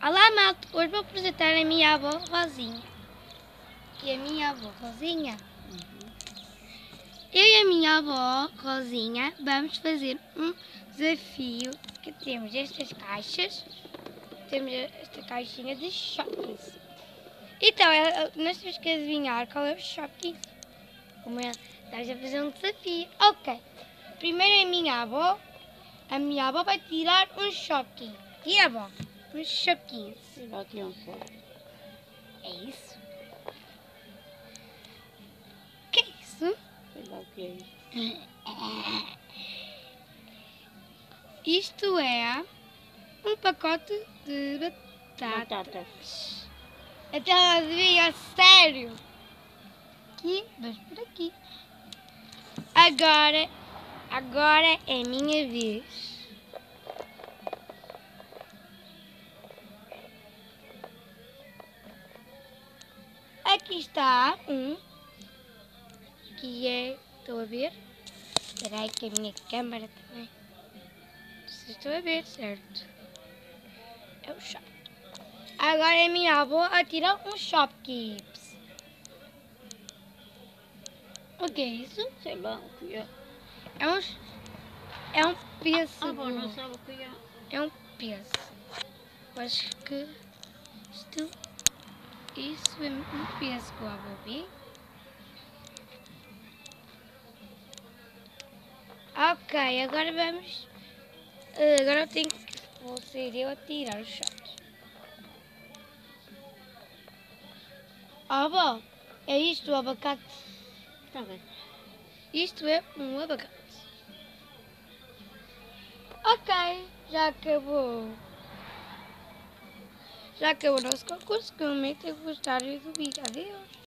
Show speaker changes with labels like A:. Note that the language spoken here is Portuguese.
A: Olá, malta! Hoje vou apresentar a minha avó Rosinha. E a minha avó Rosinha. Eu e a minha avó Rosinha vamos fazer um desafio que temos estas caixas. Temos esta caixinha de Shopkins. Então, nós temos que adivinhar qual é o Shopkins. Como é? Estamos a fazer um desafio. Ok. Primeiro é a minha avó. A minha avó vai tirar um Shopkins. Tira, avó. Um Shopkins.
B: Lá aqui um só.
A: É isso? O que é isso?
B: Sei lá o que é isso.
A: Isto é um pacote de batatas.
B: Batatas.
A: Até ela adivinha, sério. Aqui, vamos por aqui. Agora é a minha vez. Aqui está um que é, estou a ver. Espera aí que a minha câmera também. Vocês estão a ver, certo? É o Shop. Agora é a minha avó a tirar um Shopkips. O que é isso?
B: Sei lá o que é.
A: É um pêssego.
B: A avó não sabe o que é.
A: É um pêssego. Acho que isso é um pêssego, a ver? Ok, agora vamos. Agora eu tenho que. Vou ser eu a tirar os shots. Avó, é isto o abacate?
B: Está bem.
A: Isto é um abacate. Ok, já acabou. Já acabou o nosso concurso. Comenta e gostar do vídeo. Adeus.